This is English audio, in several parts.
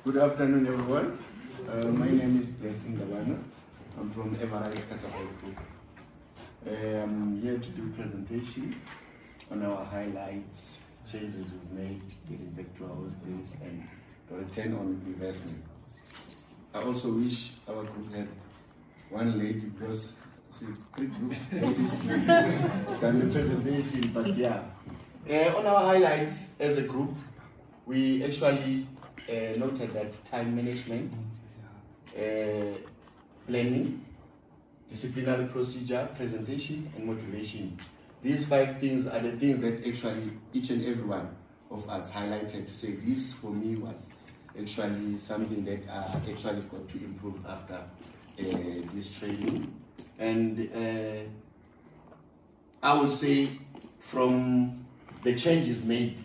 Good afternoon, everyone. My name is Blessing Dabana. I'm from Everard Catapult Group. I'm here to do a presentation on our highlights, changes we've made, getting back to our business, and the return on investment. I also wish our group had one lady, because three groups ladies done the presentation, but yeah. On our highlights as a group, we actually noted that time management, planning, disciplinary procedure, presentation, and motivation. These 5 things are the things that actually each and every one of us highlighted to say this for me was actually something that I actually got to improve after this training. And I would say from the changes made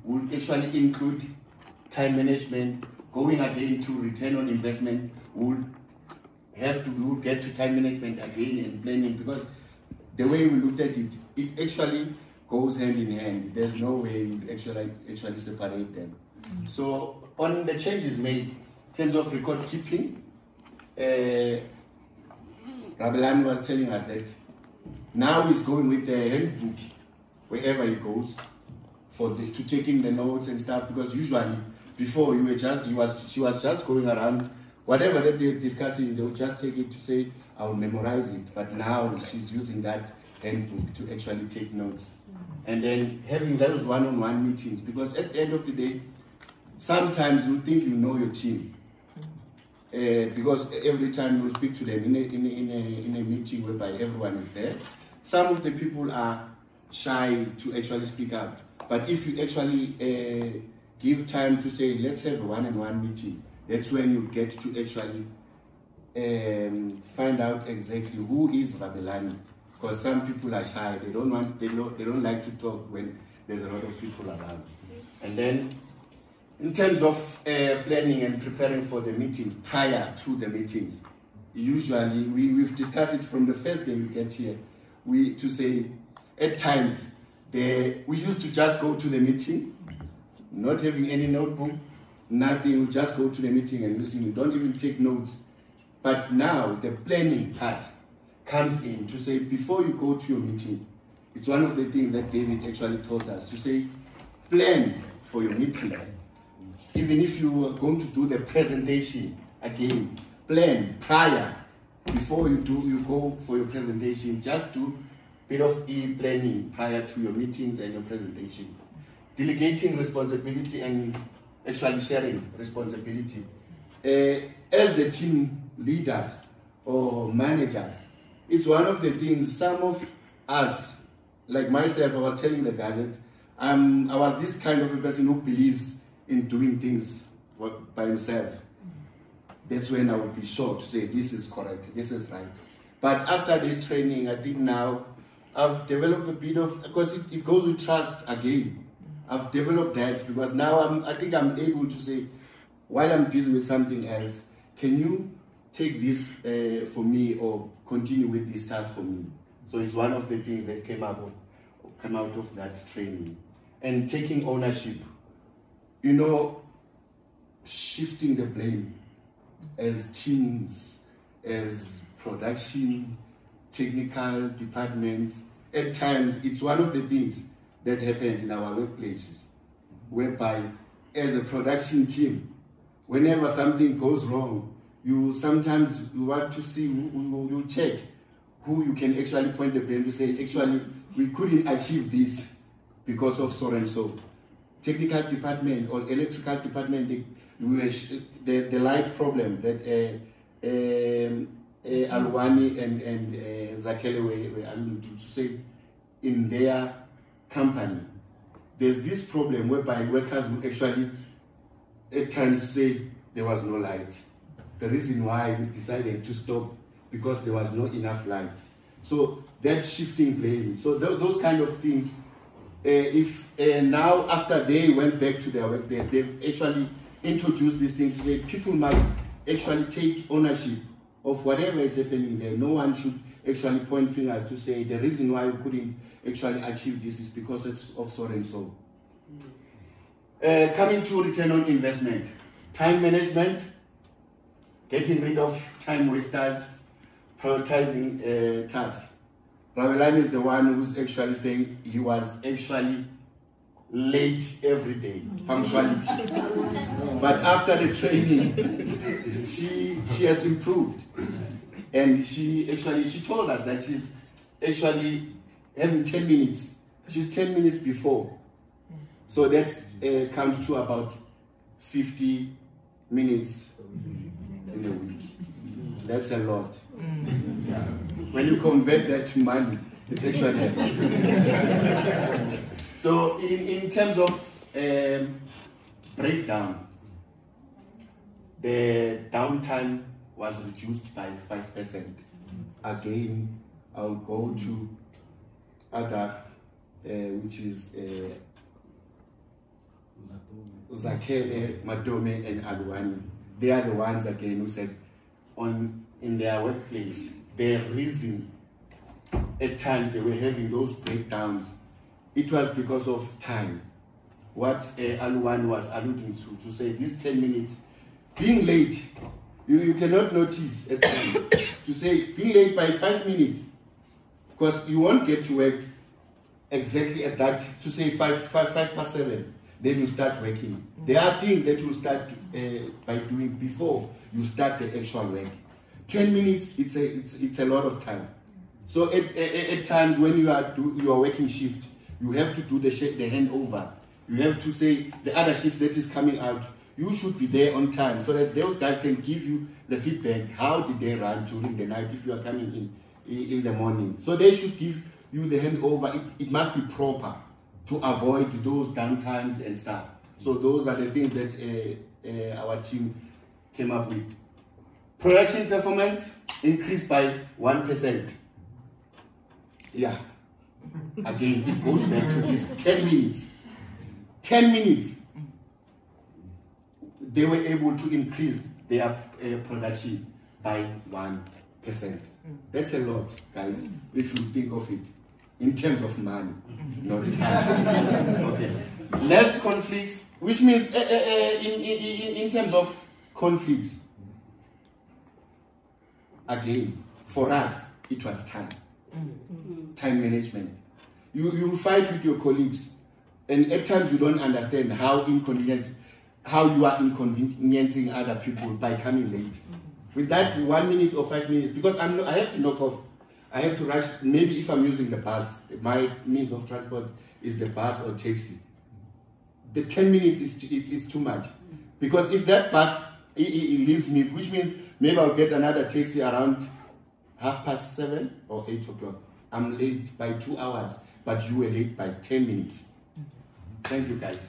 would actually include time management, going again to return on investment. We'll get to time management again and planning, because the way we looked at it, it actually goes hand in hand. There's no way you actually separate them. So on the changes made in terms of record keeping, Rabelani was telling us that now he's going with the handbook wherever he goes to taking the notes and stuff, because usually before she was just going around, whatever that they're discussing, they would just take it to say, I'll memorize it. But now she's using that handbook to actually take notes. And then having those one-on-one meetings, because at the end of the day, sometimes you think you know your team. Because every time you speak to them in a meeting whereby everyone is there, some of the people are shy to actually speak up. But if you actually give time to say, let's have a one-on-one meeting, that's when you get to actually find out exactly who is Rabelani. Because some people are shy, they don't like to talk when there's a lot of people around. And then in terms of planning and preparing for the meeting, prior to the meetings, usually we've discussed it from the first day we get here. To say at times we used to just go to the meeting, not having any notebook, nothing. We just go to the meeting and listen. We don't even take notes. But now the planning part comes in to say, before you go to your meeting, it's one of the things that David actually taught us, to say, plan for your meeting. Even if you are going to do the presentation again, plan prior, before you go for your presentation. Just do a bit of planning prior to your meetings and your presentation. Delegating responsibility and actually sharing responsibility. As the team leaders or managers, it's one of the things, some of us, like myself, I was telling the guys that I was this kind of a person who believes in doing things by himself. That's when I would be sure to say, this is correct, this is right. But after this training, I think now I've developed a bit of, because it goes with trust again. I've developed that, because now I think I'm able to say, while I'm busy with something else, can you take this for me or continue with this task for me? So it's one of the things that came out of that training. And taking ownership, shifting the blame as teams, as production, technical departments. At times, it's one of the things that happens in our workplaces, whereby as a production team, whenever something goes wrong, you sometimes want to see, you check who you can actually point the blame to say, actually, we couldn't achieve this because of so and so. Technical department or electrical department, the light problem that Alwani and Zakele were alluding to say in their company. There's this problem whereby workers will actually at times say there was no light. The reason why we decided to stop, because there was not enough light. So that's shifting blame. So those kind of things, now after they went back to their work, they've actually introduced this thing to say people must actually take ownership of whatever is happening there. No one should actually point finger to say the reason why we couldn't actually achieve this is because it's of so and so. Coming to return on investment. time management, getting rid of time wasters, prioritizing tasks. Rabelani is the one who's actually saying he was actually late every day, punctuality. But after the training, she has improved. And she told us that she's actually having 10 minutes. She's 10 minutes before. So that comes to about 50 minutes in a week. That's a lot. Yeah. When you convert that to money, it's actually a lot. So in terms of breakdown, the downtime was reduced by 5%. Again, I'll go to other, which is Zakele, Madome, and Aluani. They are the ones again who said in their workplace, the reason at times they were having those breakdowns, it was because of time. What Aluani was alluding to say this 10 minutes, being late, you cannot notice at times, to say being late by 5 minutes, because you won't get to work exactly at that, to say 5 past 7, then you start working. There are things that you start by doing before you start the actual work. 10 minutes, it's a lot of time. So at times when you are working shift, you have to do the handover. You have to say the other shift that is coming out, you should be there on time so that those guys can give you the feedback. How did they run during the night if you are coming in the morning? So they should give you the handover. It must be proper to avoid those downtimes and stuff. So those are the things that our team came up with. Production performance increased by 1%. Yeah. Again, it goes back to this 10 minutes. 10 minutes. They were able to increase their production by 1%. That's a lot, guys, if you think of it in terms of money, not time. Okay. Less conflicts, which means in terms of conflicts, again, for us, it was time. Time management. You fight with your colleagues, and at times you don't understand how you are inconveniencing other people by coming late. With that 1 minute or 5 minutes, because I have to knock off. I have to rush. Maybe if I'm using the bus, my means of transport is the bus or taxi. The 10 minutes is too much. Because if that bus it leaves me, which means maybe I'll get another taxi around 7:30 or 8 o'clock. I'm late by 2 hours, but you were late by 10 minutes. Thank you, guys.